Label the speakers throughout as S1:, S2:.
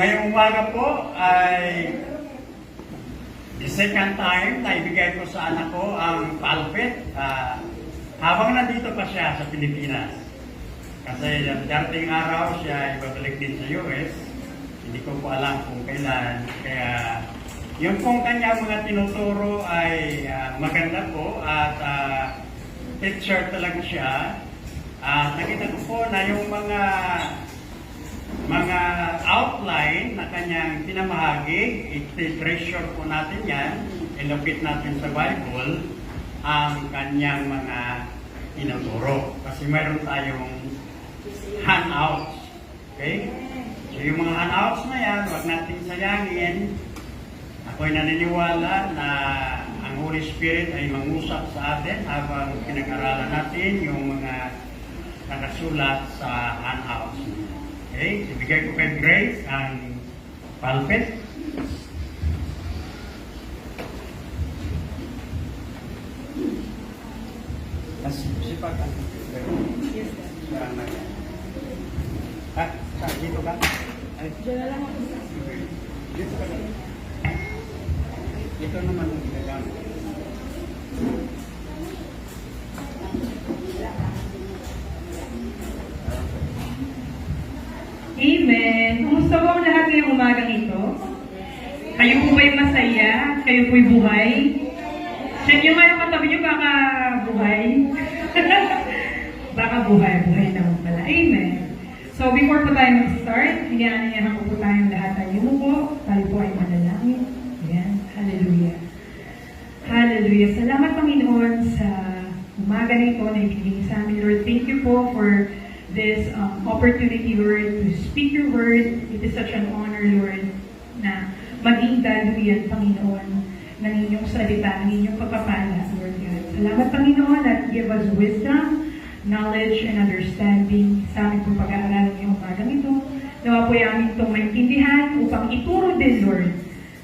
S1: ngayong umaga po ay the second time na ibigay ko sa anak ko ang pulpit habang nandito pa siya sa Pilipinas. Kasi darating araw siya ibabalik din sa US. Hindi ko po alam kung kailan. Kaya yung pong kanya mga tinuturo ay maganda po at teacher talaga siya. Nakita ko po na yung mga outline na kanyang pinamahagi, i-treasure po natin yan, ilapit natin sa Bible, ang kanyang mga tinuturo. Kasi mayroon tayong handouts. Okay? So yung mga handouts na yan, huwag natin sayangin. Ako'y naniniwala na ang Holy Spirit ay mangusap sa atin habang pinag-aralan natin yung mga nakasulat sa handouts. Okay, ibigay ko kay Grace ang pulpit. Sipag ang yes, dito ka? Diyan na lang ako. Dito ka lang. Ito naman ang ginagamit.
S2: Amen. Kumusta po ang lahat ngayong umagang ito? Kayo po ba'y masaya? Kayo po'y buhay? Check nyo nga yung katabi nyo, baka buhay. Baka buhay naman pala. Amen. So before po tayo mag-start, hinihan ko po tayong lahat ay yumuko. Tayo po ay manalangin. Ayan. Hallelujah. Hallelujah. Salamat Panginoon sa umaga nito na ibigay sa amin. Lord, thank you po for this opportunity, Lord, to speak your word. It is such an honor, Lord, na maging daluyan, Panginoon, ng inyong salita, ng inyong pagpapala, Lord God. Salamat, Panginoon, that give us wisdom, knowledge, and understanding sa aming pong pag-aaralan ngayong umagang ito. Nawa po yung aming itong maintindihan upang ituro din, Lord,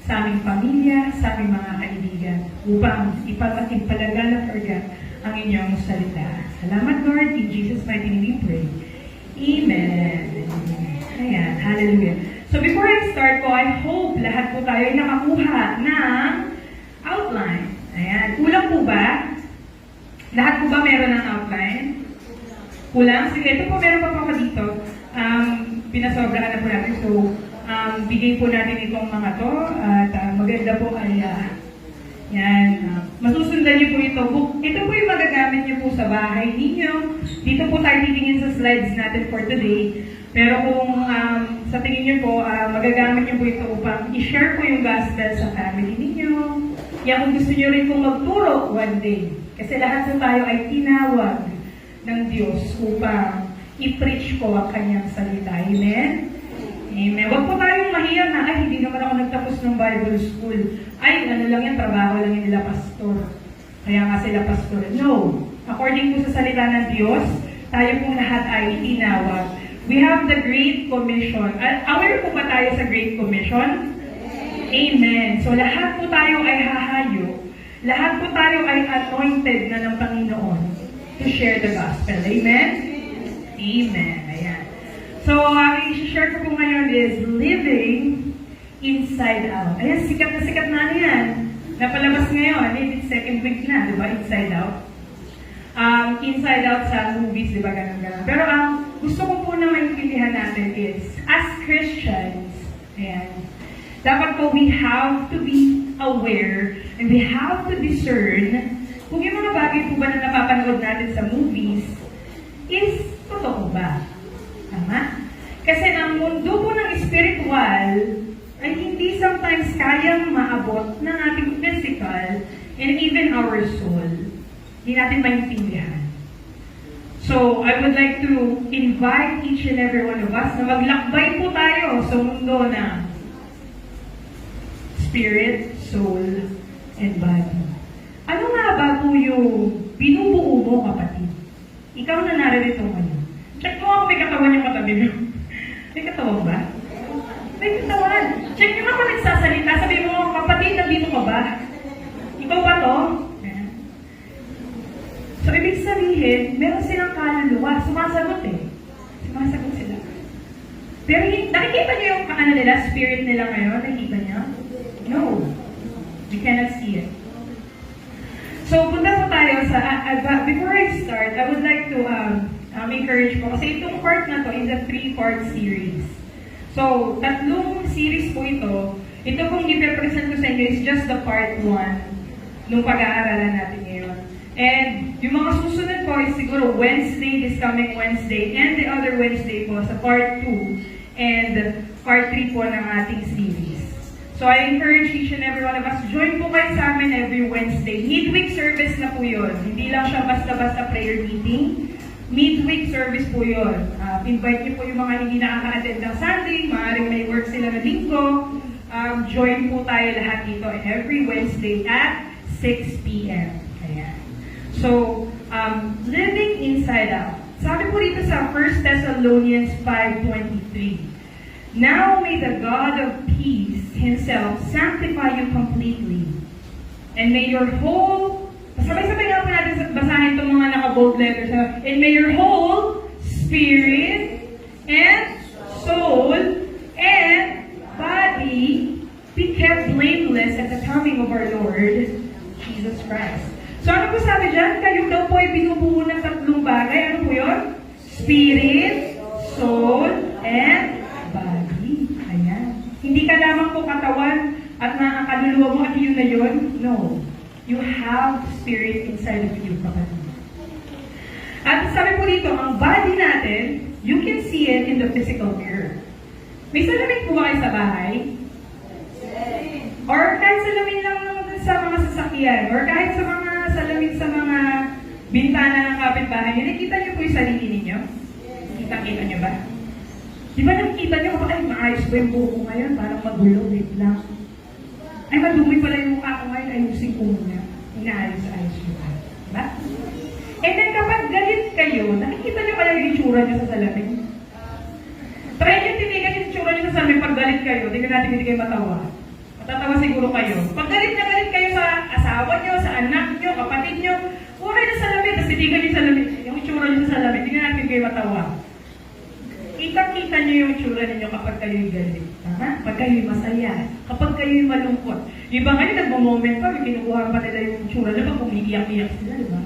S2: sa aming pamilya, sa aming mga kaibigan, upang ipalaganap, Lord God, ang inyong salita. Salamat, Lord. In Jesus' mighty name we pray. Amen. Ayan. Hallelujah. So before I start po, I hope lahat po tayo ay nakakuha ng outline. Ayan. Kulang po ba? Lahat po ba meron ng outline? Kulang? Sige, ito po meron pa po dito. Pinasobrahan na po natin. So, bigay po natin itong mga to. At maganda po ay yan. Masusundan niyo po ito. Ito po yung magagamit niyo po sa bahay ninyo. Dito po tayo titingin sa slides natin for today. Pero kung sa tingin niyo po, magagamit niyo po ito upang i-share po yung gospel sa family ninyo. Yan kung gusto niyo rin pong magturo one day. Kasi lahat po tayo ay tinawag ng Diyos upang i-preach po ang kanyang salita. Amen? Amen. Huwag po tayong mahiya na, ay, hindi naman ako nagtapos ng Bible school. Ay, ano lang yan, trabaho lang yan nila pastor. Kaya nga sila pastor. No. According po sa salita ng Diyos, tayo pong lahat ay tinawag. We have the Great Commission. Aware po ba tayo sa Great Commission? Amen. So, lahat po tayo ay hahayo. Lahat po tayo ay anointed na ng Panginoon to share the gospel. Amen? Amen. Ayan. So, ang i-share ko po ngayon is living inside out. Ayan, sikat na yan. Napalabas ngayon, it's second week na, di ba? Inside out. Inside out sa movies, di ba? Ganun. Pero ang gusto ko po na maintindihan natin is, as Christians, ayan, dapat po we have to be aware and we have to discern kung yung mga bagay po ba na napapanood natin sa movies is totoo ba? Tama? Kasi ang mundo po ng spiritual ay hindi sometimes kayang maabot ng ating physical and even our soul. Hindi natin maintindihan. So, I would like to invite each and every one of us na maglakbay po tayo sa mundo ng spirit, soul, and body. Ano nga ba po yung binubuo mo, kapatid? Ikaw na narito ngayon. Check mo ako, may katawan yung katabi mo. May katawan ba? May katawan. Check nyo nga kung nagsasalita. Sabi mo, kapatid, nandito ka ba? Ikaw ba to? So, ibig sabihin, meron silang kaluluwa. Sumasagot eh. Sumasagot sila. Pero nakikita niyo yung ano nila, nila, spirit nila ngayon, nakita niya? No. We cannot see it. So, punta po tayo sa, before I start, I would like to encourage po, kasi itong part na to is a 3-part series. So, tatlong series po ito. Ito pong i-represent ko sa inyo is just the part 1 nung pag-aaralan natin ngayon. And yung mga susunod po is siguro Wednesday, this coming Wednesday, and the other Wednesday po sa part 2 and part 3 po ng ating series. So I encourage each and every one of us, join po kayo sa amin every Wednesday. Midweek service na po yun. Hindi lang siya basta-basta prayer meeting. Midweek service po yun. Invite niyo po yung mga hindi nakaka-attend ng Sunday, maaaring may work sila na linggo. Join po tayo lahat dito every Wednesday at 6 p.m. Ayan. So, living inside out. Sabi po dito sa 1 Thessalonians 5:23, now may the God of peace Himself sanctify you completely, and may your whole, sabay-sabay nga po natin basahin itong mga naka-bold letters, and may your whole spirit and soul and body be kept blameless at the coming of our Lord Jesus Christ. So ano po sabi dyan? Kayo daw po ay binubuo ng tatlong bagay. Ano po yun? Spirit, soul, and body. Ayan. Hindi ka lamang po katawan at nakakaluluwa mo at yun na yun. No. You have spirit inside of you, kapatid. At sabi po dito, ang body natin, you can see it in the physical mirror. May salamin po ba kayo sa bahay? Or kahit salamin lang sa mga sasakyan, or kahit sa mga salamin sa mga bintana ng kapitbahay, nakikita niyo po yung sarili ninyo? Kita-kita niyo ba? Di ba nakikita niyo, ay maayos ba yung buho ko ngayon? Parang magulo, wait lang. Ay madumi pala yung mukha ko ngayon, ayusin ko muna. Inaayos-ayos nyo ka. Diba? And then kapag galit kayo, nakikita niyo kaya yung itsura niyo sa salamin? Try niyo tinigan yung itsura niyo sa salamin pag galit kayo, tingnan natin hindi kayo matawa. Matatawa siguro kayo. Pag galit na galit kayo sa asawa nyo, sa anak nyo, kapatid nyo, huwag kayo na salamin, tapos titigan nyo salamin, yung itsura nyo sa salamin, tingnan natin kayo matawa. Kita-kita nyo yung itsura ninyo kapag kayo'y galit. Tama? Kapag kayo'y masaya. Kapag kayo'y malungkot. Yung iba kayo nagmo-moment pa, may kinukuha pa nila yung itsura nila pag umiiyak-iyak sila, di ba?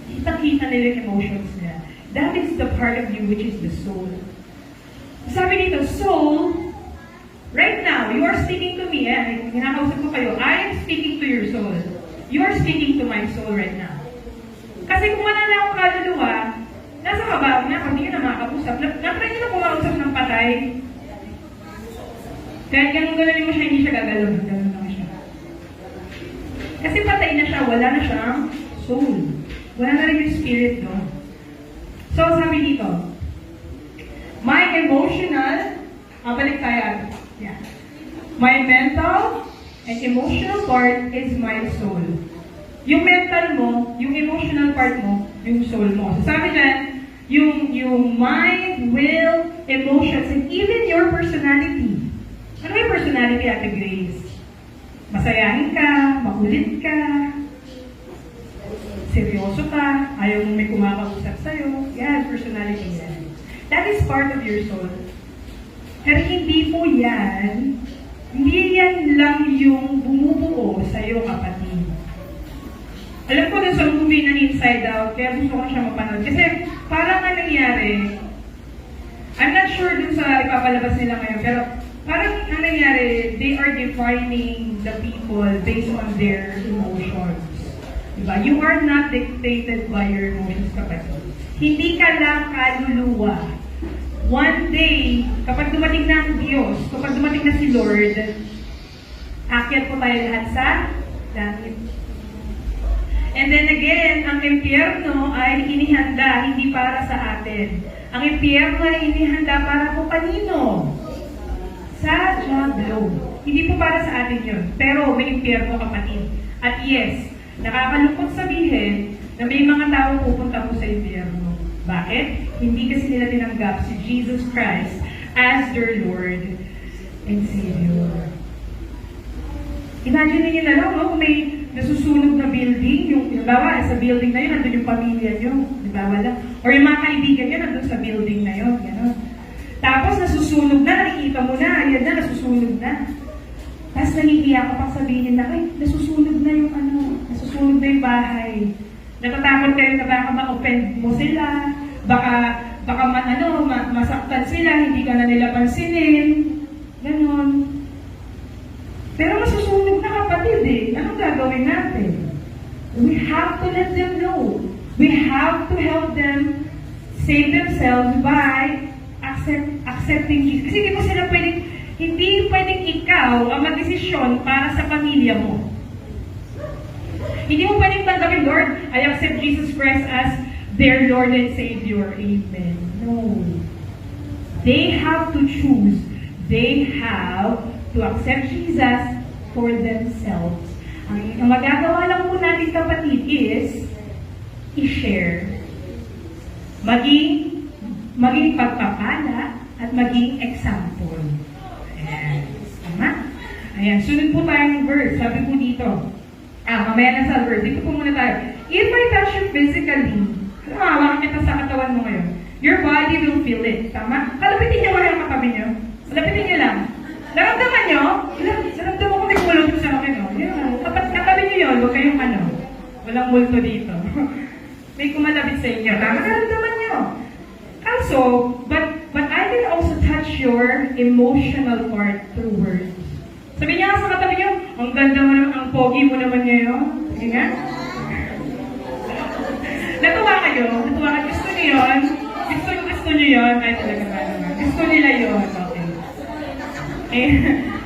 S2: Kita-kita nila yung emotions nila. That is the part of you which is the soul. Sabi dito, soul, right now, you are speaking to me, hinakausap ko kayo, I am speaking to your soul. You are speaking to my soul right now. Kasi kung wala na akong kaluluwa, nasa kabao na, hindi ka na makakausap. Na-try nyo na kumausap ng patay. Kahit ganun-ganunin mo siya, hindi siya gagalaw. Ganun lang siya. Kasi patay na siya, wala na siyang soul. Wala na rin yung spirit doon. So, sabi dito, my emotional, balik tayo. Yeah. My mental and emotional part is my soul. Yung mental mo, yung emotional part mo, yung soul mo. So sabi na, yung mind, will, emotions, and even your personality. Ano yung personality, Ate Grace? Masayahin ka, makulit ka, seryoso ka, ayaw mo may kumakausap sa'yo. Yan, personality yan. That is part of your soul. Pero hindi po yan, hindi yan lang yung bumubuo sa'yo, kapatid. Alam ko dun sa movie na Inside Out, kaya gusto ko siya mapanood. Kasi parang ang nangyari, I'm not sure dun sa ipapalabas nila ngayon, pero parang ang nangyari, they are defining the people based on their emotions. Diba? You are not dictated by your emotions, kapatid. Hindi ka lang kaluluwa. One day, kapag dumating na ang Diyos, kapag dumating na si Lord, akyat po tayo lahat sa langit. And then again, ang impyerno ay inihanda, hindi para sa atin. Ang impyerno ay inihanda para po kanino? Sa diablo. Hindi po para sa atin yun. Pero may impyerno, kapatid. At yes, nakakalungkot sabihin na may mga tao pupunta po sa impyerno. Bakit? Hindi kasi nila tinanggap si Jesus Christ as their Lord and Savior. Imagine niyo na lang, no? Kung may nasusunog na building, yung, halimbawa, sa building na yun, nandun yung pamilya nyo, halimbawa lang. Or yung mga kaibigan nyo, nandun sa building na yun, gano'n. Tapos, nasusunog na, nakikita mo na, ayan na, nasusunog na. Tapos nahihiya ka pang sabihin na, ay, nasusunog na yung nasusunog na yung bahay. Natatakot kayo na baka ma-offend mo sila, baka masaktan sila, hindi ka na nila pansinin. Ganon. Pero masusunog na kapatid eh. Anong gagawin natin? We have to let them know. We have to help them save themselves by accepting Jesus. Kasi hindi pwedeng ikaw ang magdesisyon para sa pamilya mo. Hindi mo pwedeng tanggapin, Lord, I accept Jesus Christ as their Lord and Savior. Amen. No. They have to choose. They have to accept Jesus for themselves. Ang magagawa lang po natin, kapatid, is i-share. Maging pagpapala at maging example. Ayan. Tama? Ayan. Sunod po tayo ng verse. Sabi po dito. Mamaya na sa verse. Dito po muna tayo. If I touch you physically, hawakan kita sa katawan mo ngayon, your body will feel it. Tama? Kalapitin niyo kayo ang katabi niyo. Kalapitin niyo lang. Naramdaman niyo? Naramdaman ko may kulot sa akin. Katabi niyo yun. Huwag kayong walang multo dito. May kumalapit sa inyo. Tama? Naramdaman niyo. Also, but I can also touch your emotional part through words. Sabi niya sa katabi niyo, ang ganda mo naman, ang pogi mo naman ngayon. Sige nga. Natuwa kayo? Gusto niyo yun? Gusto niyo yun? Ay, talaga ba naman? Gusto nila yun. Okay. Eh,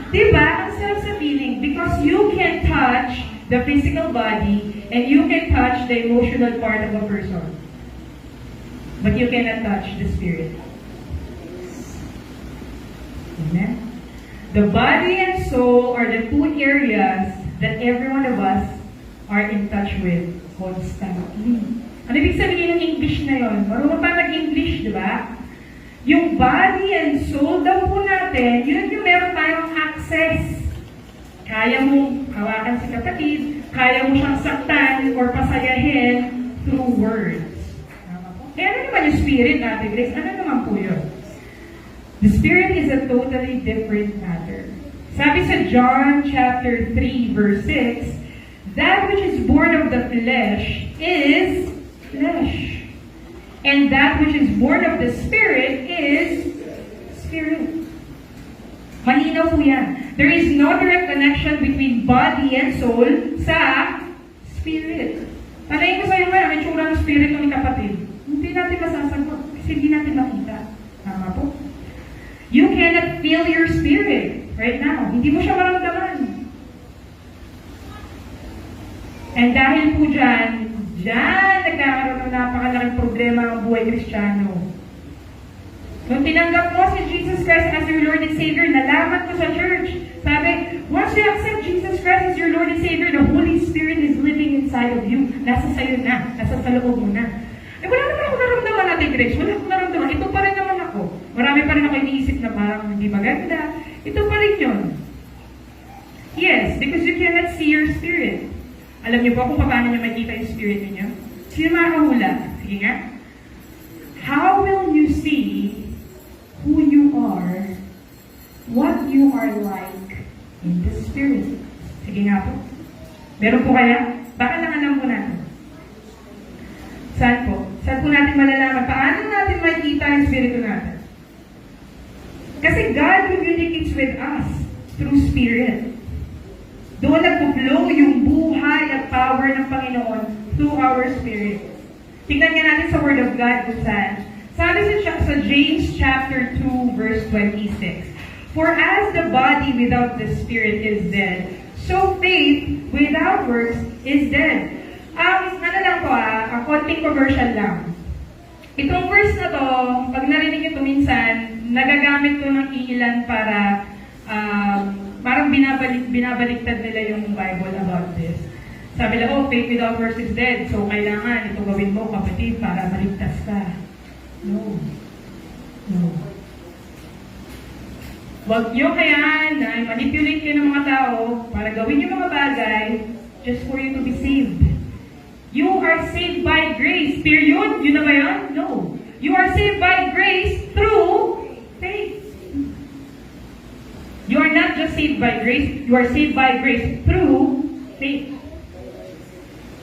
S2: diba? Ang sarap sa feeling. Because you can touch the physical body and you can touch the emotional part of a person. But you cannot touch the spirit. Amen? The body and soul are the two areas that every one of us are in touch with constantly. Ano ibig sabihin ng English na yun? Marunong pa nag-English, di ba? Yung body and soul daw po natin, yun yung meron tayong access. Kaya mong hawakan si kapatid, kaya mo siyang saktan or pasayahin through words. Kaya ano naman yung spirit natin, Grace? Ano naman po yun? The spirit is a totally different matter. Sabi sa John chapter 3 verse 6, that which is born of the flesh is flesh. And that which is born of the spirit is spirit. Malinaw po yan. There is no direct connection between body and soul sa spirit. Panayin ko sa'yo nga, may tsura ng spirit ng kapatid. Hindi natin masasagot kasi hindi natin makita. Tama po? You cannot feel your spirit right now. Hindi mo siya maramdaman. And dahil po dyan nagkakaroon ng napakalaking problema ang buhay Kristiyano. Nung tinanggap mo si Jesus Christ as your Lord and Savior, nalaman ko sa church. Sabi, once you accept Jesus Christ as your Lord and Savior, the Holy Spirit is living inside of you. Nasa sayo na. Nasa sa loob mo na. Wala naman ako naramdaman natin, Grace. Wala akong naramdaman. Ito pa rin naman ako. Marami pa rin ako iniisip na parang hindi maganda. Ito pa rin yun. Yes, because you cannot see your spirit. Alam niyo po kung paano niyo makita yung spirit niyo? Sino makahula? Sige nga. How will you see who you are, what you are like in the spirit? Sige nga po. Meron po kaya? Baka lang alam po natin. Saan po? Saan po natin malalaman? Paano natin makikita yung spirito natin? Kasi God communicates with us through spirit. Doon nagpo-flow yung buhay at power ng Panginoon through our spirit. Tingnan nga natin sa Word of God kung saan. Sabi sa James chapter 2 verse 26. For as the body without the spirit is dead, so faith without works is dead. Ang konting commercial lang. Itong verse na to, pag narinig ito minsan, nagagamit to ng ilan para parang binabaliktad nila yung Bible about this. Sabi lang, faith without works is dead. So, kailangan ito gawin mo, kapatid, para maligtas ka. No. Huwag nyo kayaan na manipulate kayo ng mga tao para gawin yung mga bagay just for you to be saved. You are saved by grace. Period. Yun na ba yun? No. You are saved by grace through faith. You are not just saved by grace, you are saved by grace through faith.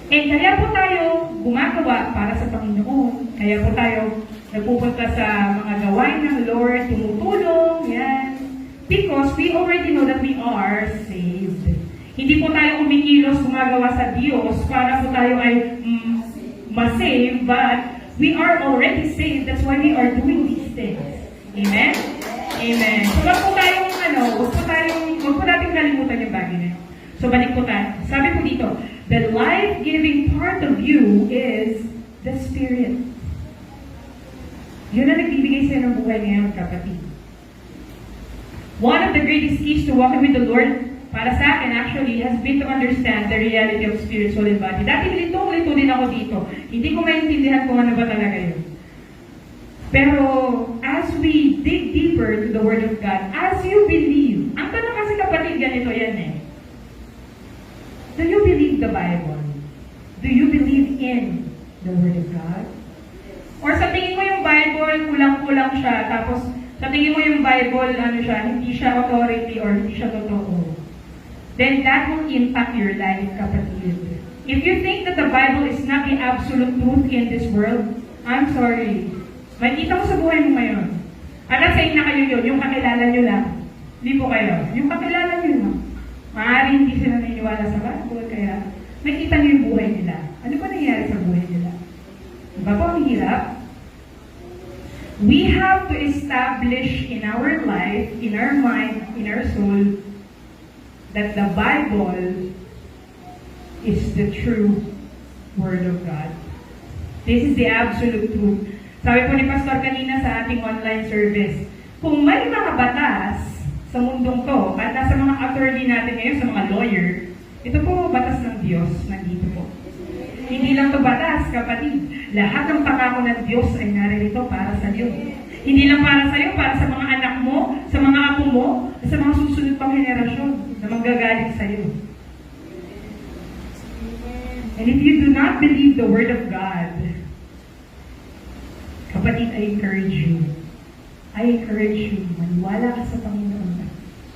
S2: And kaya po tayo gumagawa para sa Panginoon. Kaya po tayo nagpupunta sa mga gawain ng Lord, tumutulong, yan. Because we already know that we are saved. Hindi po tayo kumikilos gumagawa sa Diyos para po tayo ay ma-save, but we are already saved. That's why we are doing these things. Amen? Amen. So wag po tayong, wag po natin kalimutan yung bagay na yun. So balik po tayo. Sabi po dito, the life-giving part of you is the Spirit. Yun ang nagbibigay sa'yo ng buhay ngayon, kapatid. One of the greatest keys to walking with the Lord, para sa akin actually, has been to understand the reality of spirit, soul, and body. Dati lito din ako dito. Hindi ko maintindihan kung ano ba talaga yun. Pero, as we dig deeper to the Word of God, as you believe, ang tanong kasi kapatid, ganito yan eh. Do you believe the Bible? Do you believe in the Word of God? Or sa tingin mo yung Bible, kulang-kulang siya, tapos sa tingin mo yung Bible, hindi siya authority or hindi siya totoo. Then that will impact your life, kapatid. If you think that the Bible is not the absolute truth in this world, I'm sorry. Makikita mo sa buhay mo ngayon. At sa na kayo yun, yung kakilala nyo lang. Hindi po kayo. Yung kakilala nyo lang. Maaaring hindi sila naniniwala sa Bible, kaya nakita nyo yung buhay nila. Ano ba nangyayari sa buhay nila? Diba po ang hirap? We have to establish in our life, in our mind, in our soul, that the Bible is the true Word of God. This is the absolute truth. Sabi po ni Pastor kanina sa ating online service, kung may mga batas sa mundong to, at nasa mga attorney natin ngayon, sa mga lawyer, ito po batas ng Diyos, nandito po. Hindi lang to batas, kapatid. Lahat ng pangako ng Diyos ay naririto para sa iyo. Hindi lang para sa iyo, para sa mga anak mo, sa mga apo mo, sa mga susunod pang henerasyon na manggagaling sa iyo. And if you do not believe the Word of God, kapatid, I encourage you. Maniwala ka sa Panginoon.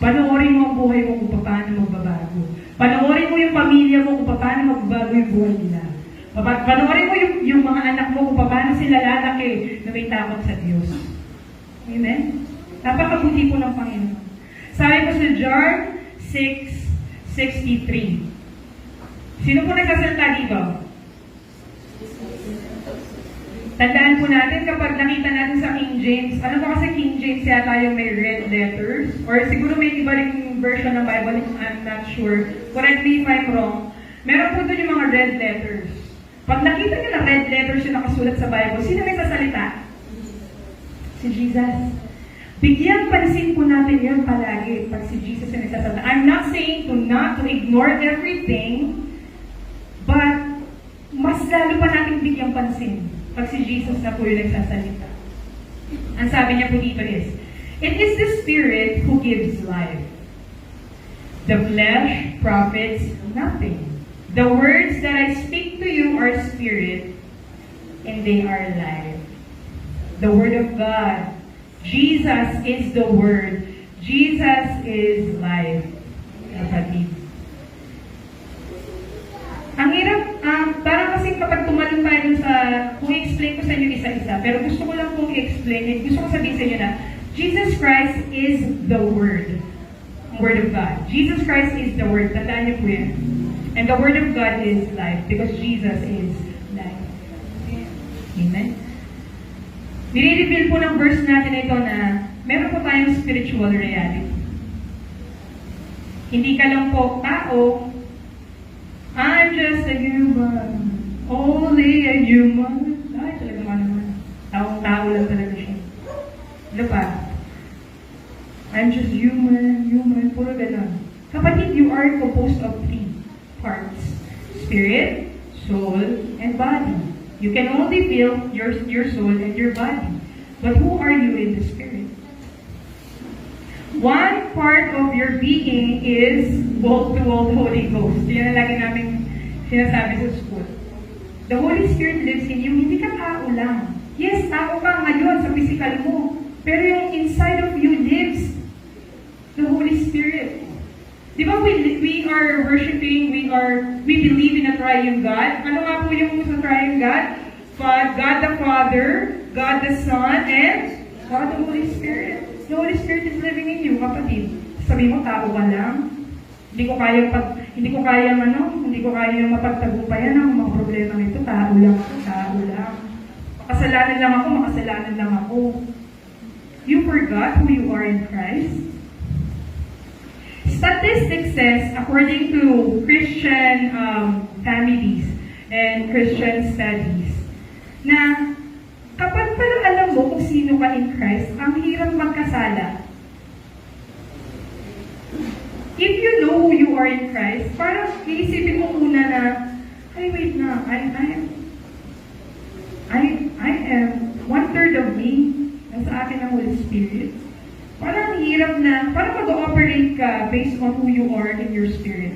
S2: Panoorin mo ang buhay mo kung paano magbabago. Panoorin mo yung pamilya mo kung paano magbabago yung buhay nila. Panoorin mo yung mga anak mo kung paano sila lalaki na may takot sa Diyos. Amen? Napakabuti po ng Panginoon. Sabi po sa John 6:63. Sino po nagkasalita dito? Tandaan po natin kapag nakita natin sa King James, ano ba kasi King James yata yung may red letters? Or siguro may iba ring version ng Bible, I'm not sure. Correct me if I'm wrong. Meron po doon yung mga red letters. Pag nakita niyo na red letters yung nakasulat sa Bible, sino may sasalita? Si Jesus. Bigyan pansin po natin yun palagi pag si Jesus yung nagsasalita. I'm not saying to ignore everything, but mas lalo pa natin bigyan pansin pag si Jesus na po yung nagsasalita. Ang sabi niya po dito is, it is the Spirit who gives life. The flesh profits nothing. The words that I speak to you are spirit, and they are life. The Word of God. Jesus is the Word. Jesus is life. Kapatid. Ang hirap, parang kasi kapag tumalong tayo sa, kung i-explain ko sa inyo isa-isa, pero gusto ko lang kung i-explain, gusto ko sabihin sa inyo na, Jesus Christ is the Word. Word of God. Jesus Christ is the Word. Tandaan niyo po yan. And the Word of God is life because Jesus is life. Amen? Nire-reveal po ng verse natin ito na meron po tayong spiritual reality. Hindi ka lang po tao. I'm just a human. Only a human. Ay, talaga naman. Taong-tao lang talaga siya. Ano pa? I'm just human. Puro ganun. Kapatid, you are composed of three parts. Spirit, soul, and body. You can only feel your soul and your body. But who are you in the Spirit? One part of your being is wall-to-wall Holy Ghost. Yan ang lagi namin sinasabi sa school. The Holy Spirit lives in you. Hindi ka tao lang. Yes, tao ka ngayon sa physical mo. Pero yung inside of you lives the Holy Spirit. Di ba we are worshiping, we believe in a triune God. Ano nga po yung sa triune God? God the Father, God the Son, and God the Holy Spirit. The Holy Spirit is living in you, kapatid. Sabi mo, tao ka lang. Hindi ko kaya mapagtagumpayan ang mga problema nito. Tao lang. Makasalanan lang ako. You forgot who you are in Christ? Statistics says, according to Christian families and Christian studies, na kapag pala alam mo kung sino ka in Christ, ang hirap magkasala. If you know who you are in Christ, parang iisipin mo muna na, ay wait na, I am 1/3 of me, nasa akin ang Holy Spirit. Parang hirap na, parang mag-ooperate ka based on who you are in your spirit.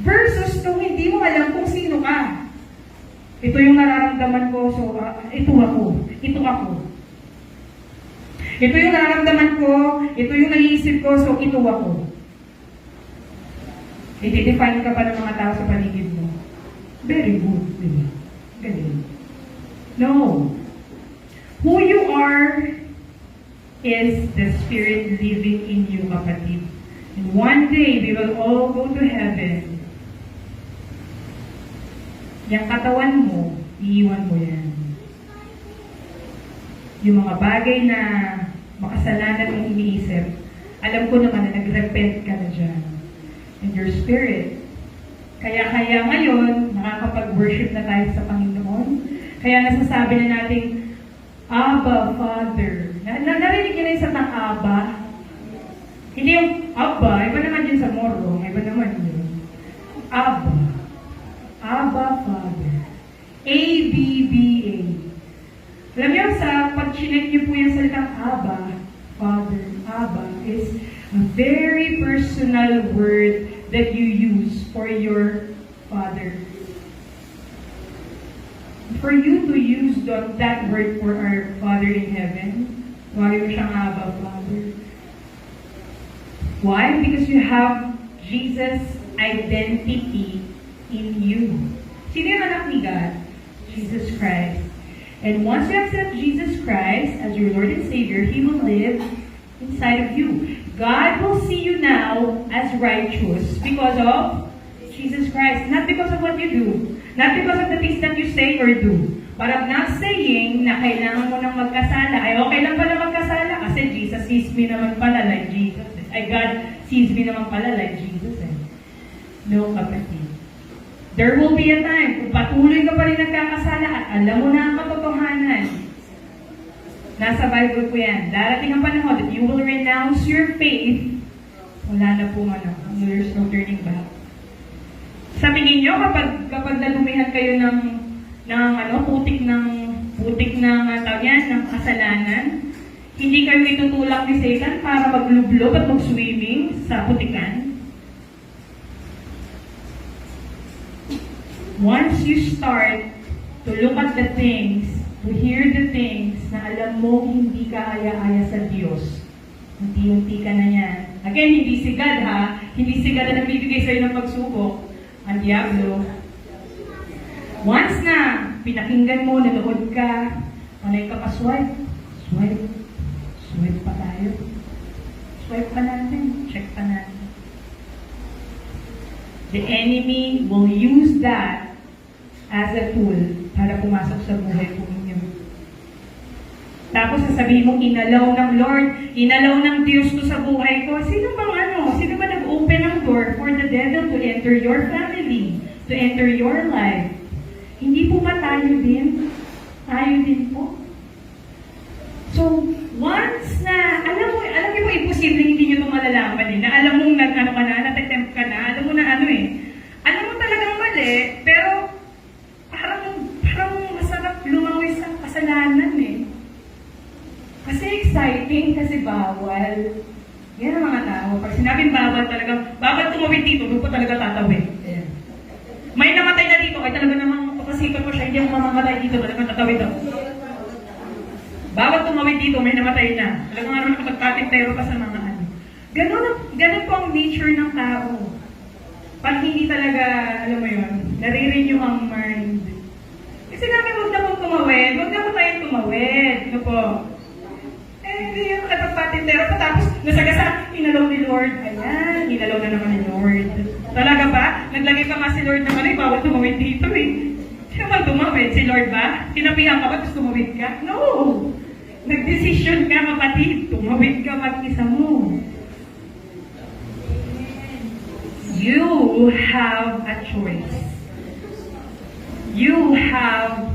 S2: Versus kung hindi mo alam kung sino ka. Ito yung nararamdaman ko, so ito ako. Ito yung nararamdaman ko, ito yung naiisip ko, so ito ako. I-define ka pa ng mga tao sa paligid mo. Very good, di ba? Galing. No. Who you are is the Spirit living in you, kapatid. And one day, we will all go to heaven. Yung katawan mo, iiwan mo yan. Yung mga bagay na makasalanan mong iniisip, alam ko naman na nag-repent ka na dyan. And your spirit. Kaya ngayon, nakakapag-worship na tayo sa Panginoon. Kaya nasasabi na natin, Abba, Father. Narinig niyo na yung satang Abba? Hindi yung Abba, iba naman yun sa Moro, iba naman yun. Abba. Abba, Father. A-B-B-A. Alam niyo, sa pag-chinek niyo po yung salitang Abba, Father, Abba, is a very personal word that you use for your Father. For you to use that word for our Father in heaven, tawagin mo siyang Abba, Father. Why? Because you have Jesus' identity in you. Sino yung anak ni God? Jesus Christ. And once you accept Jesus Christ as your Lord and Savior, He will live inside of you. God will see you now as righteous because of Jesus Christ. Not because of what you do. Not because of the things that you say or do. But I'm not saying na kailangan mo nang magkasala. Ay, okay lang pala magkasala kasi Jesus sees me naman pala like Jesus. Ay, God sees me naman pala like Jesus. No, kapatid. There will be a time kung patuloy ka pa rin nagkakasala at alam mo na ang katotohanan. Nasa Bible po yan. Darating ang panahon that you will renounce your faith. Wala na po there's no turning back. Sa tingin nyo, kapag nalumihan kayo ng putik ng kasalanan, hindi kayo itutulak ni Satan para maglublob at mag-swimming sa putikan? Once you start to look at the things, to hear the things na alam mo hindi ka aya-aya sa Diyos, unti-unti ka na yan. Again, hindi si God ha, hindi si God na nagbibigay sa'yo ng pagsubok, ang Diablo. Once na pinakinggan mo, nanood ka, panay ka pa swipe pa tayo. Swipe pa natin, check pa natin. The enemy will use that as a tool para pumasok sa buhay po ninyo. Tapos sasabihin mo, inalaw ng Lord, inalaw ng Diyos to sa buhay ko. Sino ba nag-open ng door for the devil to enter your family, to enter your life? Hindi po ba tayo din? Tayo din po. So, once na, alam niyo po, imposible hindi nyo ito malalaman na alam mong natatempt ka na, alam mo na alam mo talagang mali, pero parang masarap lumawi sa kasalanan Kasi exciting, kasi bawal. Yan ang mga tao. Pag sinabing bawal talaga, bawal tumawid dito, doon po talaga tatawid. Ayan. May namatay na dito, ay talaga namang kapasipan ko siya, hindi ako mamamatay dito, talagang tatawid ako. Bawal tumawid dito, may namatay na. Talagang nakapagpatintero pa sa mga Ganun po ang nature ng tao. Pag hindi talaga, alam mo yun, nare-renew ang mind. Kasi namin, huwag na pong tumawid. Huwag na po tayong tumawid. Ano po? Hindi yung katapatintero. Tapos, nasagasa, inalaw ni Lord. Ayan, inalaw na naman ni Lord. Talaga ba? Naglagay pa nga si Lord ng ano, bawal tumawid dito eh. Siya ba tumawid? Si Lord ba? Tinapihan ka ba, tapos tumawid ka? No! Nagdesisyon ka, kapatid. Tumawid ka mag-isa mo. You have a choice. You have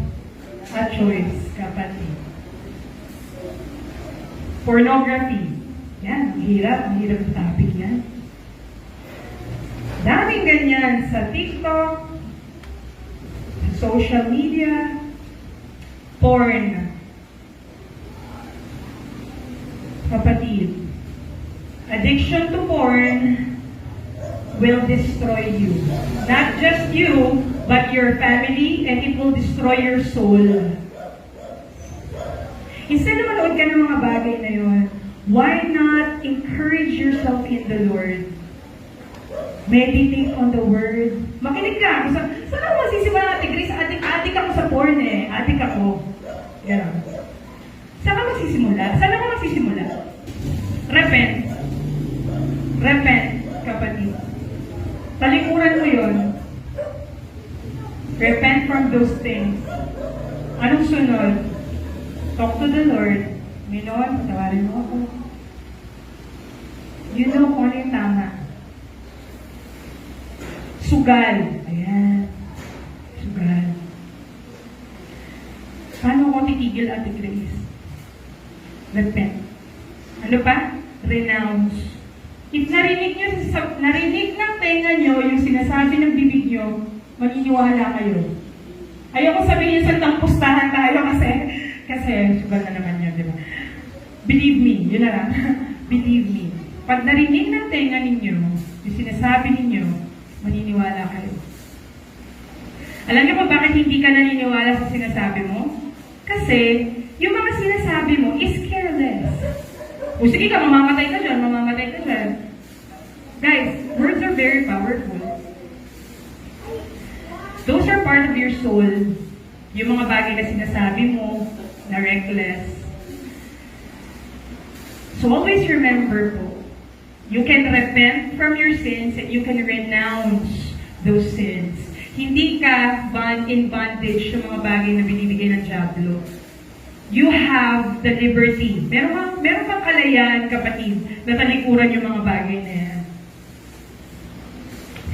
S2: a choice, kapatid. Pornography. Yan, ang hirap ang topic yan. Daming ganyan sa TikTok, social media, porn. Kapatid, addiction to porn will destroy you. Not just you, but your family, and it will destroy your soul. Instead na manood ka ng mga bagay na yun, why not encourage yourself in the Lord? Meditate on the Word. Makinig ka. Saan ako masisimula natin, Grace? Adik ako sa porn eh. Adik ako. Yan. Saan ka magsisimula? Saan ako magsisimula? Repent. Repent, kapatid. Talikuran mo yun. Repent from those things. Anong sunod? Talk to the Lord. Lord, patawarin mo ako. You know kung ano yung tama. Sugal. Ayan. Sugal. Paano ko titigil, Ate Grace? Repent. Ano pa? Renounce. If narinig ng tenga nyo yung sinasabi ng bibig nyo, maniniwala kayo. Ayoko sabihin sa tampustahan tayo kasi sugal na naman yun, di ba? Believe me, yun na lang. Believe me. Pag narinig ng tenga ninyo, yung sinasabi ninyo, maniniwala kayo. Alam niyo ba bakit hindi ka naniniwala sa sinasabi mo? Kasi, yung mga sinasabi mo is careless. O sige ka, mamamatay ka dyan, mamamatay ka dyan. Guys, words are very powerful. Those are part of your soul. Yung mga bagay na sinasabi mo, na reckless. So always remember po, you can repent from your sins and you can renounce those sins. Hindi ka in bondage sa mga bagay na binibigay ng Diablo. You have the liberty. Meron kang kalayaan, kapatid, na talikuran yung mga bagay na yan.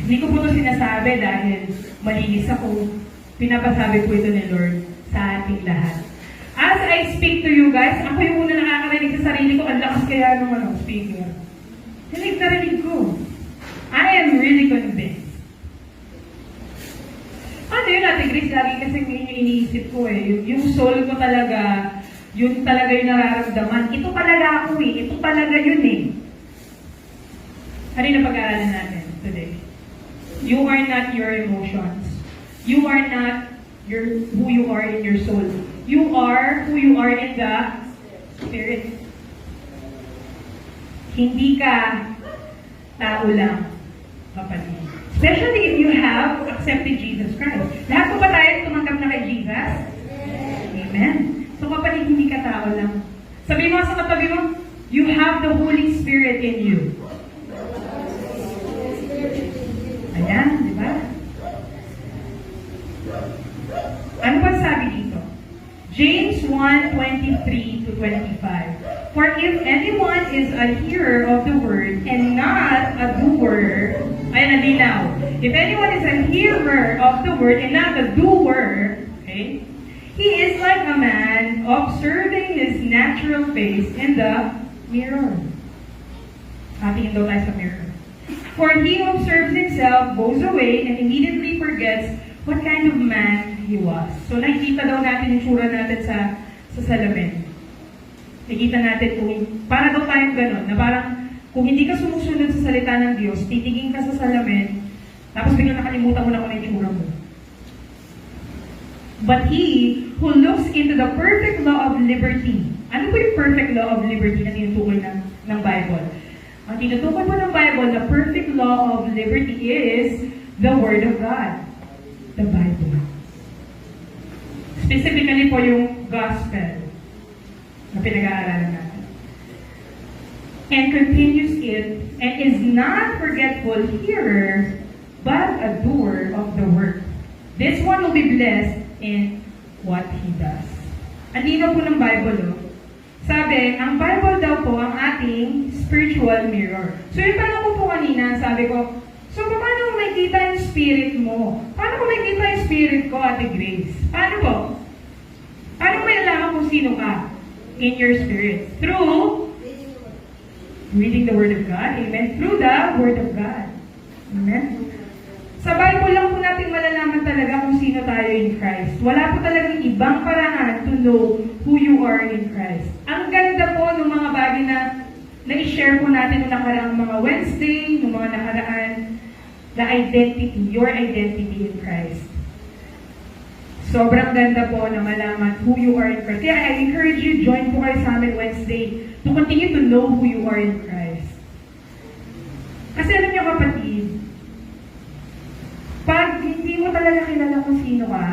S2: Hindi ko po ito sinasabi dahil malinis ako. Pinapasabi po ito ni Lord sa ating lahat. As I speak to you guys, ako yung una nakakarinig sa sarili ko, ang lakas kaya nung speaker. Narinig ko. I am really convinced. Ano yun, Ate Grace, lagi kasi yung iniisip ko eh. Yung soul ko talaga, yun talaga yung nararamdaman. Ito talaga ako eh. Ito talaga yun eh. Ano yung napag-aaralan natin today? You are not your emotions. You are not who you are in your soul. You are who you are in the Spirit. Hindi ka tao lang, kapatid. Especially if you have accepted Jesus Christ. Lahat po ba tayo tumanggap na kay Jesus? Amen. So kapatid, hindi ka tao lang. Sabi mo sa katabi mo, you have the Holy Spirit in you. Ayan, di ba? Ano ba sabi dito? James 1:23 to 25. For if anyone is a hearer of the word and not a doer, ayan, nalinaw. If anyone is a hearer of the word and not a doer, okay, he is like a man observing his natural face in the mirror. Hatingin daw tayo sa mirror. For he observes himself, goes away, and immediately forgets what kind of man he was. So nakikita daw natin yung tsura natin sa salamin. Nakikita natin kung, para daw tayong gano'n, na parang kung hindi ka sumusunod sa salita ng Diyos, titigin ka sa salamin, tapos biglang nakalimutan mo na kung yung tsura mo. But he who looks into the perfect law of liberty, ano po yung perfect law of liberty na tinutukoy ng Bible? Ang tinutukoy po ng Bible, the perfect law of liberty is the Word of God. The Bible. Specifically po yung Gospel na pinag-aaralan natin. And continues it, and is not forgetful hearer, but a doer of the work. This one will be blessed in what he does. Ang linaw po ng Bible, oh. Sabi, ang Bible daw po ang ating spiritual mirror. So yung tanong ko po kanina, sabi ko, so paano mo makikita yung spirit mo? Paano ko makikita yung spirit ko, Ate Grace? Paano po? Paano mo malalaman kung sino ka in your spirit? Through reading the Word of God. Amen. Through the Word of God. Amen. Sa Bible lang po natin malalaman talaga kung sino tayo in Christ. Wala po talagang ibang paraan to know who you are in Christ. Ang ganda po ng mga bagay na na-share po natin noong nakaraang mga Wednesday, noong mga nakaraan, the identity, your identity in Christ. Sobrang ganda po na malaman who you are in Christ. Kaya I encourage you, join po kayo sa amin Wednesday to continue to know who you are in Christ. Kasi alam niyo kapatid, pag hindi mo talaga kilala kung sino ka,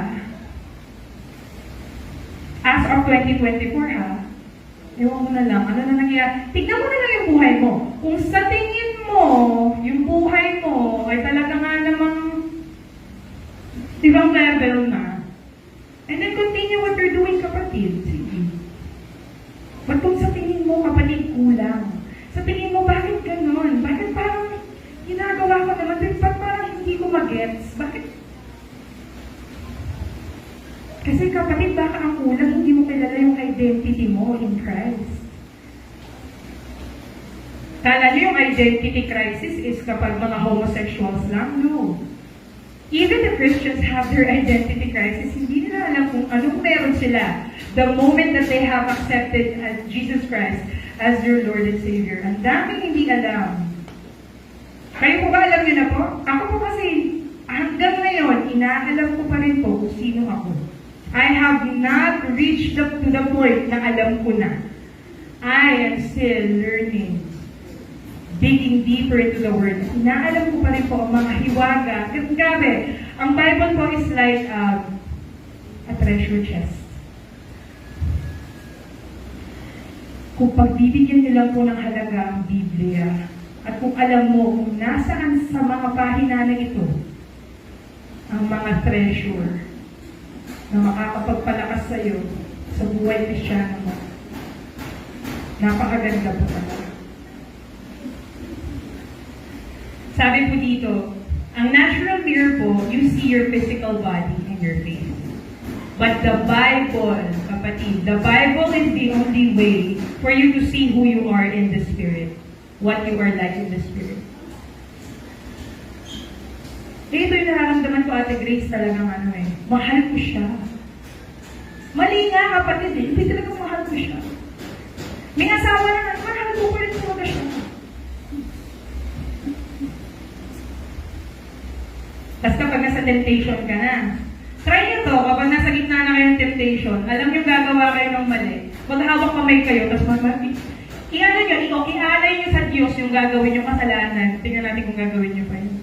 S2: as of 2024 ha, ewan mo na lang, ano na nangyayari? Tignan mo na lang yung buhay mo. Kung sa tingin mo, yung buhay mo ay talaga nga namang ibang level na, and then continue what you're doing, kapatid. Sige. But kung sa tingin mo, kapatid, kulang. Sa tingin mo, bakit ganon? Bakit parang ginagawa ko naman? Ba't parang hindi ko magets? Bakit? Kasi kapatid, baka ang kulang, hindi mo kilala yung identity mo in Christ. Kala niyo yung identity crisis is kapag mga homosexuals lang? No. Even the Christians have their identity crisis. Hindi nila alam kung anong meron sila the moment that they have accepted as Jesus Christ as their Lord and Savior. Ang daming hindi alam. Kayo po ba alam niyo na po? Ako po kasi hanggang ngayon, inaalam ko pa rin po kung sino ako. I have not reached up to the point na alam ko na. I am still learning. Digging deeper into the Word. Inaalam ko pa rin po ang mga hiwaga. Grabe, ang Bible po is like a treasure chest. Kung pagbibigyan niyo lang po ng halaga ang Biblia, at kung alam mo kung nasaan sa mga pahina na ito ang mga treasure na makakapagpalakas sa iyo sa buhay Kristyano mo, napakaganda po talaga. Sabi po dito, ang natural mirror po, you see your physical body and your face. But the Bible, kapatid, the Bible is the only way for you to see who you are in the Spirit. What you are like in the Spirit. Ito yung nararamdaman ko, Ate Grace, talagang mahal ko siya. Mali nga, kapatid, hindi talaga mahal ko siya. May asawa na mahal ko pa rin talaga siya. Tapos kapag nasa temptation ka na, try nyo to, kapag nasa gitna na kayo ng temptation, alam nyo gagawa kayo ng mali, maghawak kamay kayo, tapos ialay nyo sa Diyos yung gagawin nyo kasalanan. Tingnan natin kung gagawin nyo pa yun.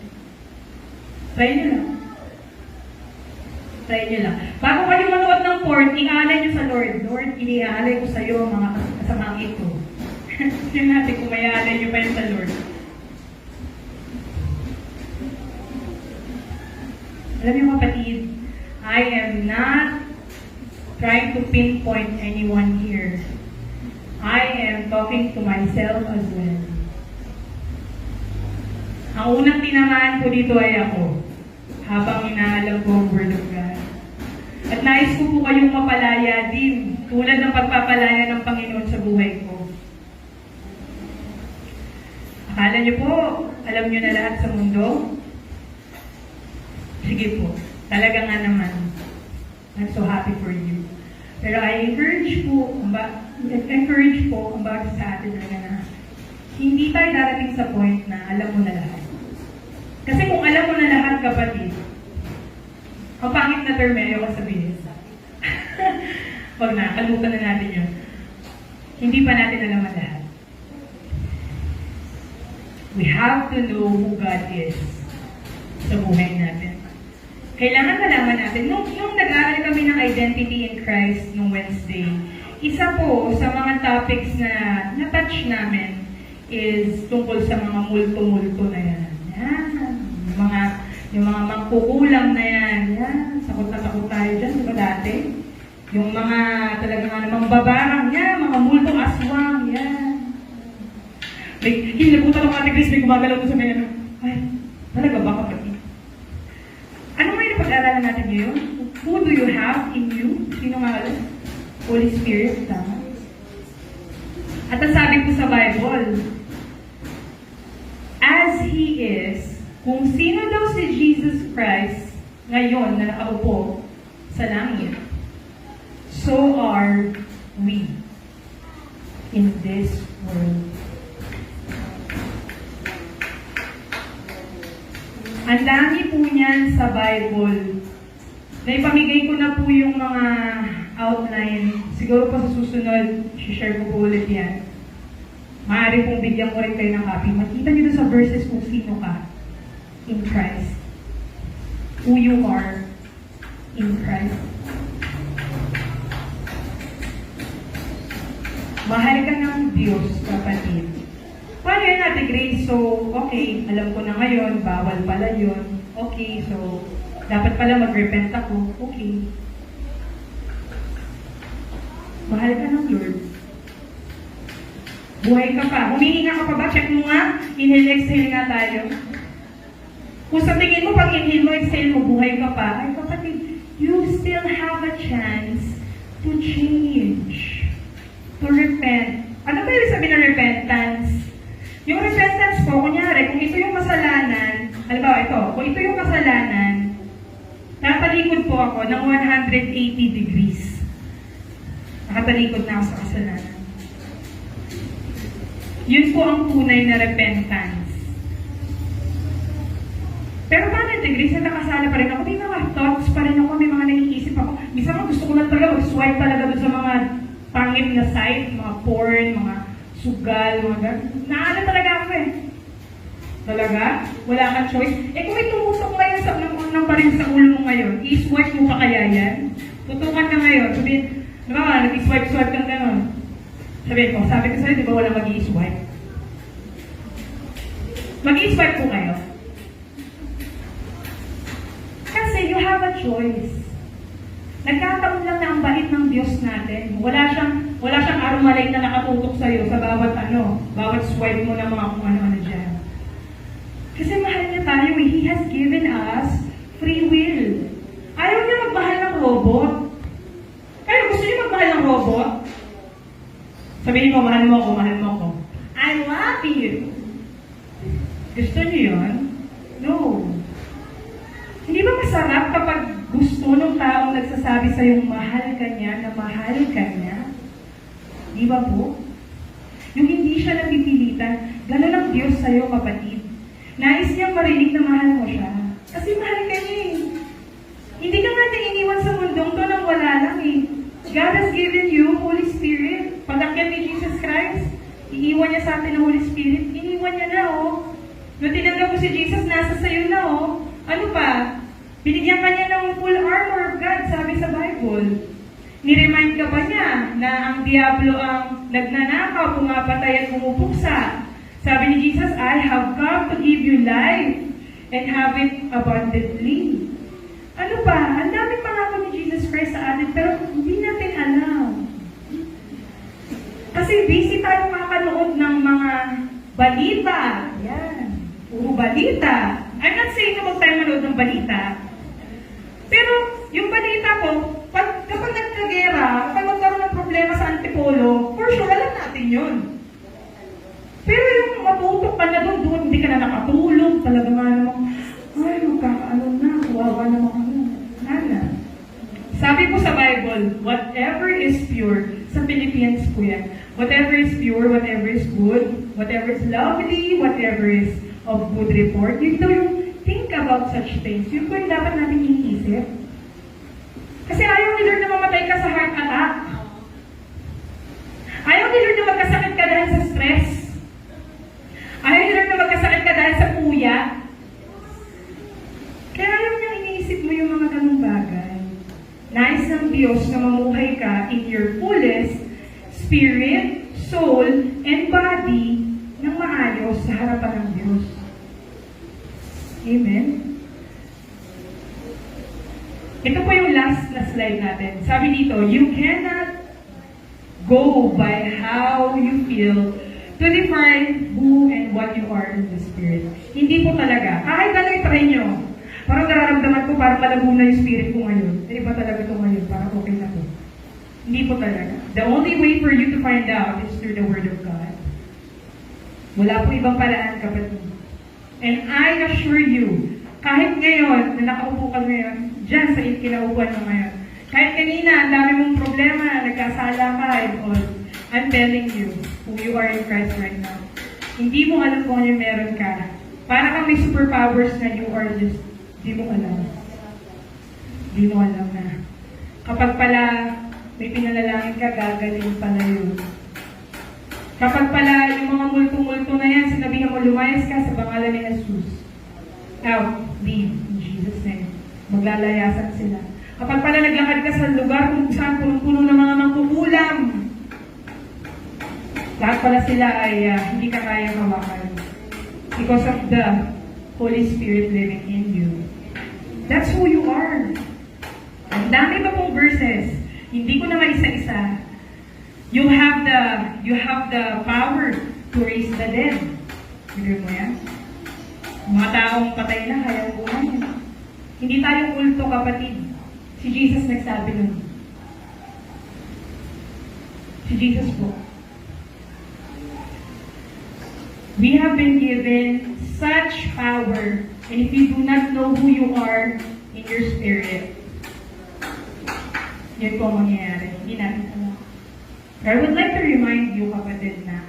S2: Try nyo lang. Try nyo lang. Bago kayo manood ng porn, ialay nyo sa Lord. Lord, iniaalay ko sa iyo mga kasamang ito. Tingnan natin kung may iaalay nyo pa yun sa Lord. Alam niyo kapatid, I am not trying to pinpoint anyone here. I am talking to myself as well. Ang unang tinamaan po dito ay ako, habang inaalam ko ang Word of God. At nais ko po kayong mapalaya din, tulad ng pagpapalaya ng Panginoon sa buhay ko. Akala niyo po, alam niyo na lahat sa mundo? Sige po, talaga nga naman. I'm so happy for you. Pero I encourage po ang bawat sa atin na hindi tayo darating sa point na alam mo na lahat. Kasi kung alam mo na lahat, kapatid, ang pangit na term, ayoko sabihin. Huwag na, kalimutan na natin yun. Hindi pa natin alam ang lahat. have to know who God is sa buhay natin. Kailangan malaman natin. Nung nag-aaral kami ng identity in Christ nung Wednesday, isa po sa mga topics na na-touch namin is tungkol sa mga multo-multo na yan. Yan. Yung mga mangkukulam na yan. Yan. Sakot na sakot tayo dyan, di ba dati? Yung mga talagang namang babarang yan, mga multong aswang, yan. May hinabutan ng Ate Grace, may gumagalaw doon sa may ano. Ay, talaga ba kapatid? Ano nga yung pag-aaralan natin ngayon? Who do you have in you? Sino nga alam? Holy Spirit, tama? At ang sabi ko sa Bible, as He is, kung sino daw si Jesus Christ ngayon na nakaupo sa langit, so are we in this world. Ang dami po niyan sa Bible. Naipamigay ko na po yung mga outline. Siguro po sa susunod, share ko po ulit yan. Maaari pong bigyan ko rin kayo ng copy. Makita niyo sa verses kung sino ka in Christ. Who you are in Christ. Mahal ka ng Diyos, kapatid. Paano yan natin, Grace? So, okay, alam ko na ngayon, bawal pala yun. Okay, so, dapat pala mag-repent ako. Okay. Mahal ka ng Lord. Buhay ka pa. Humihinga ka pa ba? Check mo nga. Inhale, exhale nga tayo. Kung sa tingin mo, pag inhale mo, exhale mo, buhay ka pa. Ay, kapatid, you still have a chance to change. To repent. Ano ba yung sabi ng repentance? Yung repentance po, kunyari, kung ito yung kasalanan, halimbawa ito, kung ito yung kasalanan, natalikod po ako ng 180 degrees. Nakatalikod na ako sa kasalanan. Yun po ang tunay na repentance. Pero paano degrees na nakasala pa rin ako? May mga thoughts pa rin ako, may mga naiisip ako. Minsan mo gusto ko lang talaga mag-swipe talaga doon sa mga pangit na site, mga porn, mga sugal, mga gano'n. Naala talaga ako eh. Talaga? Wala kang choice? Eh kung may tumusok ngayon sa ng pa rin sa ulo mo ngayon, i-swipe mo pa kaya yan? Tutukan ka ngayon. Sabihin, nag-i-swipe-swipe kang gano'n. Sabihin ko, sabi ko sa'yo, di ba wala mag-i-swipe? Mag-i-swipe po kayo. Kasi you have a choice. Nagkataon lang na ang bait ng Diyos natin. Wala siyang arumalay na nakatutok sa'yo sa bawat swipe mo ng mga kung ano-ano dyan. Kasi mahal niya tayo eh. He has given us free will. Ayaw niya magmahal ng robot. Kaya gusto niyo magmahal ng robot? Sabihin mo, mahal mo ako, mahal mo ako. I love you. Gusto niyo yun? No. Hindi ba masarap kapag gusto ng taong nagsasabi sa iyong mahal ka niya, na mahal ka niya? Di ba po? Yung hindi siya napipilitan, gano'n ang Diyos sa iyo, kapatid. Nais niyang marinig na mahal mo siya. Kasi mahal ka niya eh. Hindi ka nga iniwan sa mundong to nang wala lang eh. God has given you Holy Spirit. Pagkakyan ni Jesus Christ, iiwan niya sa atin ang Holy Spirit. Iniwan niya na oh. Nung tinanggap mo si Jesus, nasa sayo na oh. Ano pa? Binigyan ka niya ng full armor of God, sabi sa Bible. Niremind ka ba niya na ang Diablo ang nagnanakaw, pumapatay at pumupuksa? Sabi ni Jesus, I have come to give you life and have it abundantly. Ano pa? Ang daming pangako ni Jesus Christ sa atin, pero hindi natin alam. Kasi busy tayo makakanood ng mga balita. Yan. Puro balita. I'm not saying na huwag tayo manood ng balita. Pero yung balita ko, kapag nagkagera, kapag magkaroon ng problema sa Antipolo, for sure, alam natin yun. Pero yung matutok ka na doon, hindi ka na nakatulog, talaga nga naman, ay, magkakaano na, kawawa naman ako. Nana. Sabi po sa Bible, whatever is pure, sa Philippians po yan, whatever is pure, whatever is good, whatever is lovely, whatever is of good report, yun daw yung think about such things. Yun po yung dapat natin iniisip. Kasi ayaw ni Lord na mamatay ka sa heart attack. Ayaw ni Lord na magkasakit ka dahil sa stress. Ayaw niyo lang na magkasakit ka dahil sa puya. Kaya alam niyo, iniisip mo yung mga ganung bagay. Nais ng Diyos na mamuhay ka in your fullest spirit, soul, and body ng maayos sa harapan ng Diyos. Amen? Ito po yung last na slide natin. Sabi dito, you cannot go by how you feel to define who and what you are in the Spirit. Hindi po talaga. Kahit ano i-try nyo. Parang nararamdaman ko, parang malabo na yung spirit ko ngayon. Hindi ba talaga ito ngayon? Parang okay na po. Hindi po talaga. The only way for you to find out is through the Word of God. Wala po ibang paraan, kapatid. And I assure you, kahit ngayon, na nakaupo ka ngayon, dyan sa kinaupuan mo ngayon, kahit kanina, ang dami mong problema, nagkasala ka, and all, I'm telling you, who you are in Christ right now. Hindi mo alam kung ano yung meron ka. Para kang may superpowers na you are just, di mo alam. Di mo alam na. Kapag pala may pinalalangin ka, gagaling pala yun. Kapag pala yung mga multo-multo na yan, sinabihan mo, lumayas ka sa pangalan ni Jesus. Out, leave, in Jesus' name. Maglalayasan sila. Kapag pala naglakad ka sa lugar kung saan punong-puno ng mga mangkukulam, lahat pala sila ay hindi ka kayang hawakan. Because of the Holy Spirit living in you. That's who you are. Ang dami pa pong verses. Hindi ko na maisa-isa. You have the power to raise the dead. Bigyan mo yan? Mga taong patay na, kaya buhay. Hindi tayo kulto, kapatid. Si Jesus nagsabi nun. Si Jesus po. We have been given such power, and if you do not know who you are in your spirit, yun po ang mangyayari. Hindi natin alam. I would like to remind you, kapatid, na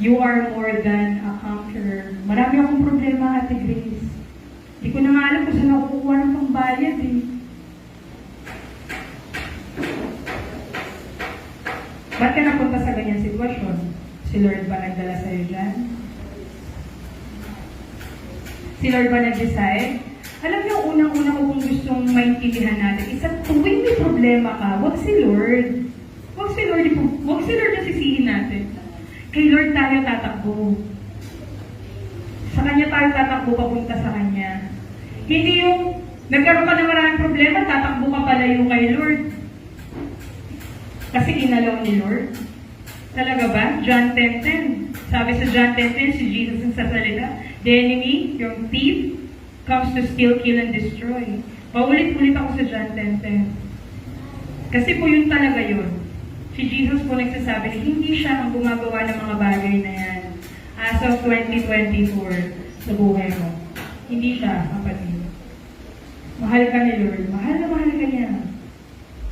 S2: you are more than a conqueror. Marami akong problema, Ate Grace. Hindi ko na nga alam kung saan ako kukuha ng pambayad eh. Ba't ka napunta sa ganyang sitwasyon? Si Lord ba nagdala sa'yo dyan? Si Lord ba nag-decide? Alam niyo, unang-una ko kung gustong maintindihan natin, isa tuwing may problema ka, wag si Lord. Wag si Lord na sisihin natin. Kay Lord tayo tatakbo. Sa Kanya tayo tatakbo papunta sa Kanya. Hindi yung nagkaroon ka ng maraming problema, tatakbo ka palayo kay Lord. Kasi inalaw ni Lord. Talaga ba? John 10:10. Sabi sa John 10:10, si Jesus ang sasalita, the enemy, yung thief, comes to steal, kill, and destroy. Paulit-ulit ako sa John 10:10. Kasi po yun talaga yun. Si Jesus po nagsasabi, hindi siya ang gumagawa ng mga bagay na yan as of 2024 sa buhay mo. Hindi siya, kapatid. Mahal ka ni Lord. Mahal na mahal ka niya.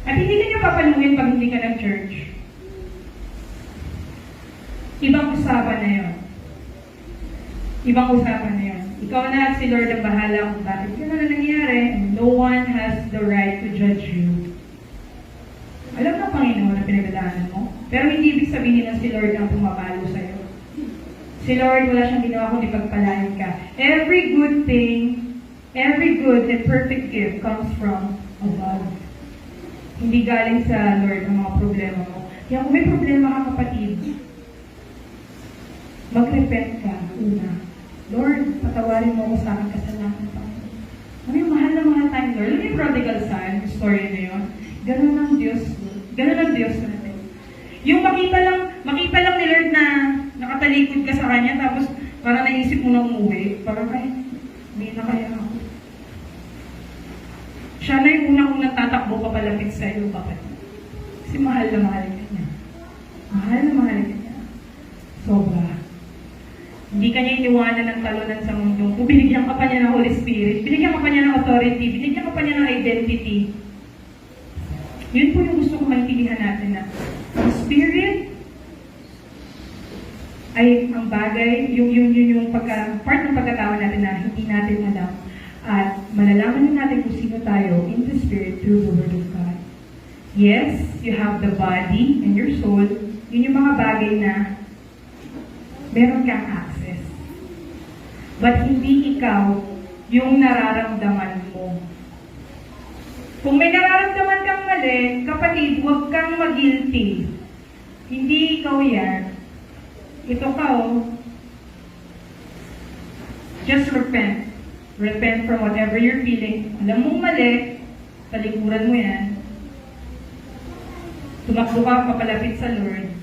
S2: At hindi ka niya papaluin pag hindi ka ng-church. Ibang usapan na yun. Ibang usapan na yun. Ikaw na at si Lord ang bahala kung bakit yun na nangyari, and no one has the right to judge you. Alam ng Panginoon na pinagdadaanan mo, pero hindi ibig sabihin na si Lord ang pumapalo sa'yo. Si Lord, wala siyang ginawa kundi pagpalain ka. Every good thing, every good and perfect gift comes from above. Hindi galing sa Lord ang mga problema mo. Kaya kung may problema ka, kapatid, mag-repent ka una. Lord, patawarin mo ako sa aking kasalanan. Ano yung mahal na mahal tayong Lord? Alam yung prodigal son, yung story na yun? Ganun ang Diyos. Ganun ang Diyos natin. Yung makita lang ni Lord na nakatalikod ka sa Kanya, tapos parang naisip mo na umuwi, parang ay, hindi na kaya ako. Siya na yung unang-unang tatakbo ka palapit sa iyo, kapatid. Kasi mahal na mahal ka niya. Mahal na mahal ka niya. Sobra. Hindi kanya iniwanan ng talunan sa mundo. Kung binigyan ka pa niya ng Holy Spirit, binigyan ka pa niya ng authority, binigyan ka pa niya ng identity. Yun po yung gusto ko maintindihan natin na ang Spirit ay ang bagay, yung part ng pagkatao natin na hindi natin alam. At malalaman natin kung sino tayo in the Spirit through the Word of God. Yes, you have the body and your soul. Yun yung mga bagay na meron kang access. But hindi ikaw yung nararamdaman mo. Kung may nararamdaman kang mali, kapatid, huwag kang mag-guilty. Hindi ikaw yan. Ito ka, oh. Just repent. Repent from whatever you're feeling. Alam mong mali, talikuran mo yan. Tumakbo ka, papalapit sa Lord.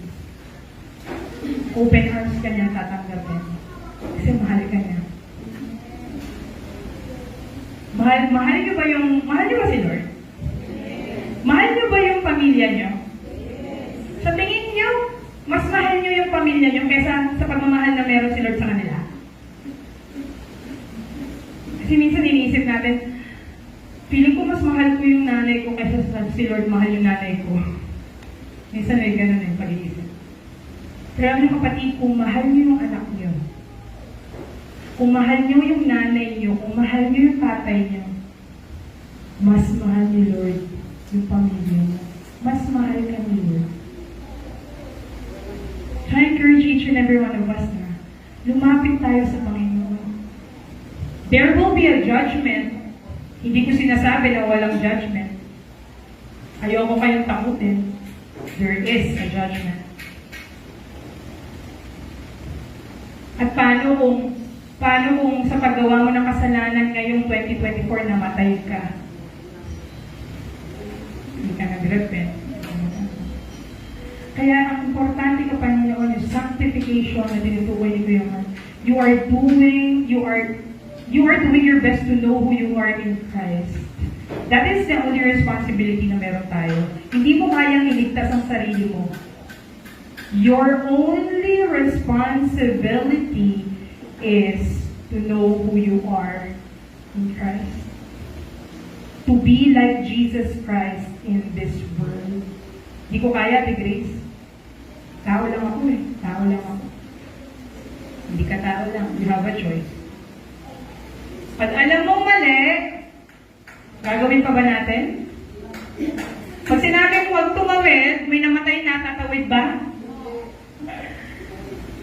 S2: Open arms ka niya, tatanggapin. Kasi mahal ka niya. Mahal niyo ba si Lord? Mahal niyo ba yung pamilya niyo? Sa tingin niyo, mas mahal niyo yung pamilya niyo kaysa sa pagmamahal na meron si Lord sa kanila? Kasi minsan iniisip natin, feeling ko mas mahal ko yung nanay ko kaysa sa si Lord mahal yung nanay ko. Minsan ay ganun yung pag-iisip. Pero alam niyo kapatid, kung mahal niyo yung anak niyo, kung mahal niyo yung nanay niyo, kung mahal niyo yung tatay niyo, mas mahal ni Lord yung pamilya niyo. Mas mahal ka ni Lord. So I encourage each and every one of us na lumapit tayo sa Panginoon. There will be a judgment. Hindi ko sinasabi na walang judgment. Ayoko kayong takutin. There is a judgment. At paano kung sa paggawa mo ng kasalanan ngayong 2024 namatay ka? Hindi ka nag-repent. Kaya ang importante ka Panginoon yung sanctification na tinutukoy nito yung you are doing your best to know who you are in Christ. That is the only responsibility na meron tayo. Hindi mo kayang iligtas ang sarili mo. Your only responsibility is to know who you are in Christ. To be like Jesus Christ in this world. Hindi ko kaya, Grace. Tao lang ako eh. Tao lang ako. Hindi ka tao lang. You have a choice. Pag alam mong mali, gagawin pa ba natin? Pag sinabi mo huwag tumawid, may namatay na, tatawid ba?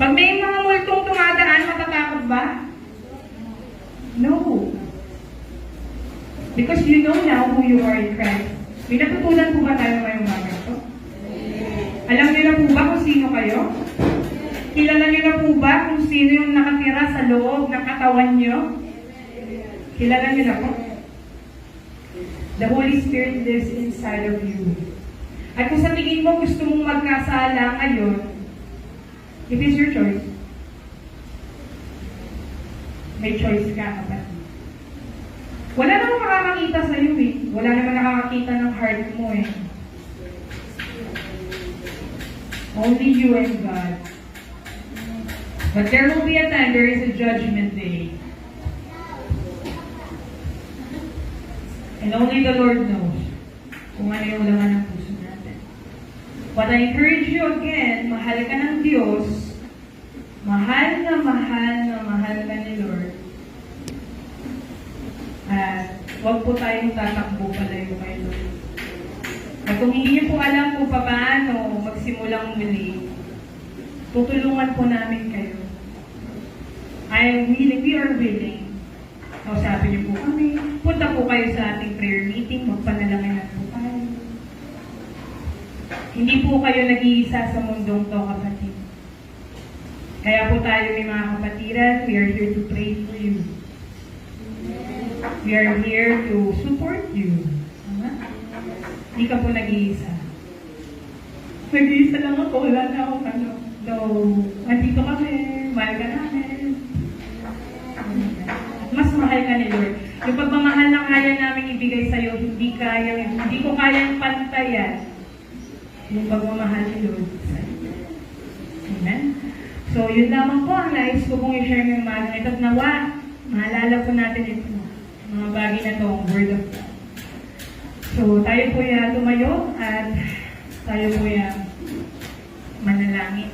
S2: Pag may mga multong tumadaan, matatakot ba? No. Because you know now who you are in Christ. May natutunan po ba tayo ngayong umaga ito? Alam niyo na po ba kung sino kayo? Kilala niyo na po ba kung sino yung nakatira sa loob ng katawan niyo? Kilala niyo na po? The Holy Spirit lives inside of you. At kung sa tingin mo gusto mong magkasala ngayon, it is your choice. May choice ka, kapatid. Wala namang makakakita sa iyo eh. Wala namang nakakakita ng heart mo eh. Only you and God. But there will be a time, there is a judgment day. And only the Lord knows kung ano yung laman ng puso natin. But I encourage you again, mahal ka ng Diyos, mahal ka ni Lord. At huwag po tayong tatakbo palayo kay Lord. At kung hindi niyo po alam kung paano magsimulang muli, tutulungan po namin kayo. We are willing. Kausapin niyo po kami. Punta po kayo sa ating prayer meeting. Magpanalangin po tayo. Hindi po kayo nag-iisa sa mundong to, kapatid. Kaya po tayo may mga kapatiran, we are here to pray for you. We are here to support you. Hindi ka po nag-iisa. Nag-iisa lang ako. Wala na akong ano. No, andito kami. Mahal ka namin. Mas mahal ka ni Lord. Yung pagmamahal na kaya namin ibigay sa'yo, hindi ko kayang pantayan yung pagmamahal ni Lord sa'yo. Amen? So, yun lamang po ang nais ko pong i-share ng mga ito. At nawa, maalala po natin ito. Mga bagay na ito, ang Word of God. So, tayo po tumayo at tayo po manalangin.